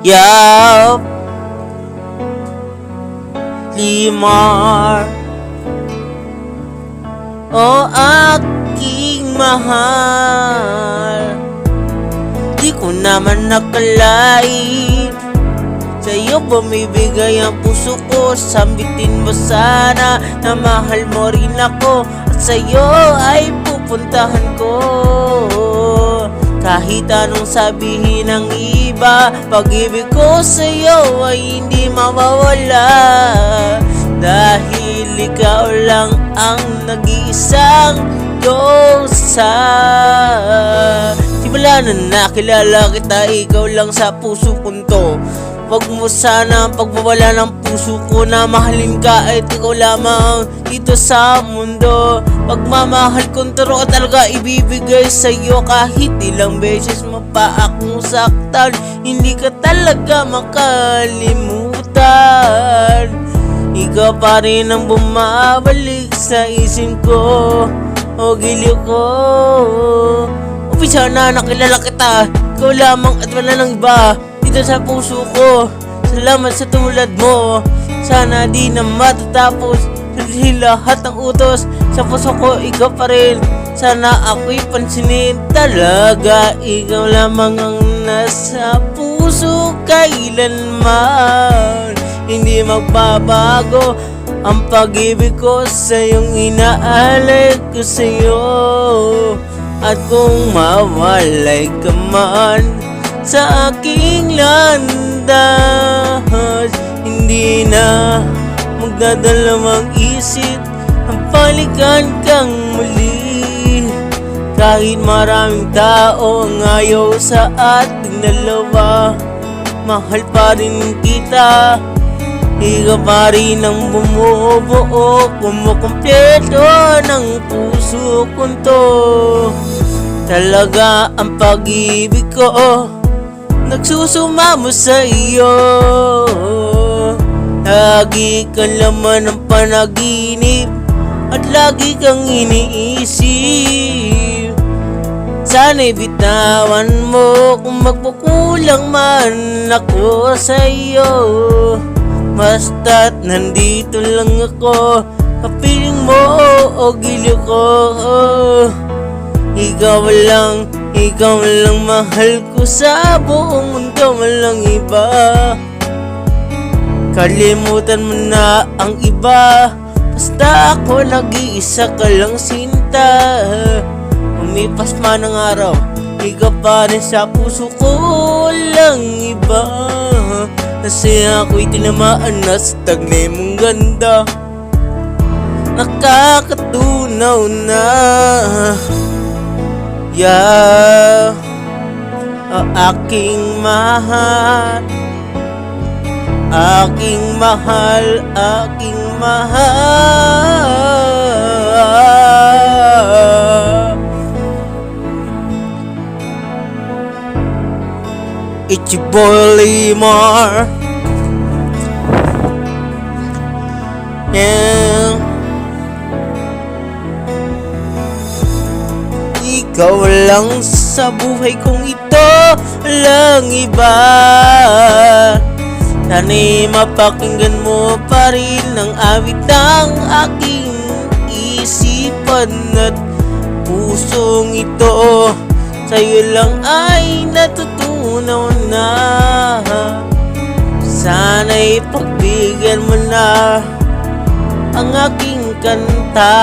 Yup, Limar, o aking mahal. Di ko naman nakalain sa'yo bumibigay ang puso ko. Sambitin mo sana na mahal mo rin ako, at sa'yo ay pupuntahan ko. Kahit anong sabihin ng iba, pag-ibig ko sa'yo ay hindi mawawala. Dahil ikaw lang ang nag-iisang Diyosa. Simula na nakilala kita, ikaw lang sa puso kong to. Huwag mo sana pagmawala ng puso ko na mahalin ka at ikaw lamang dito sa mundo. Pagmamahal kong turo ka talaga ibibigay sa'yo, kahit ilang beses mo pa akong saktan, hindi ka talaga makalimutan. Ikaw pa rin ang bumabalik sa isip ko, o giliw ko. Umpisa na nakilala kita, ikaw lamang at wala nang iba dito sa puso ko. Salamat sa tulad mo, sana di na matatapos. Dahil lahat ng utos sa puso ko, ikaw pa rin. Sana ako'y pansinin talaga, ikaw lamang ang nasa puso kailanman. Hindi magbabago ang pag-ibig ko sa'yong inaalay ko sa'yo. At kung mawalay ka man sa aking landas, hindi na magdadalawang isip ang balikan kang muli. Kahit maraming tao ang ayaw sa ating dalawa, mahal pa rin kita. Ikaw pa rin ang bumubuo, kumukumpleto ng puso kong to. Talaga ang pag-ibig ko nagsusumamo sa iyo. Lagi kang laman ng panaginip at lagi kang iniisip. Sana'y bitawan mo kung magkukulang man ako sa iyo. Basta't nandito lang ako, kapiling mo o giliw ko. Ikaw lang mahal ko sa buong mundo, walang iba. Kalimutan mo na ang iba, basta ako nag-iisa ka lang sinta. Umipas man ang araw, ikaw pa rin sa puso ko, walang iba. Kasi ako'y tinamaan na sa taglay mong ganda, nakakatunaw na. Yeah, aking mahal, aking mahal, aking mahal. It's your boy Limar. Yeah. Ikaw lang sa buhay kong ito, walang iba. Sana'y mapakinggan mo pa rin ang awit ng aking isipan at pusong ito. Sa'yo lang ay natutunaw na. Sana'y pagbigyan mo na ang aking kanta.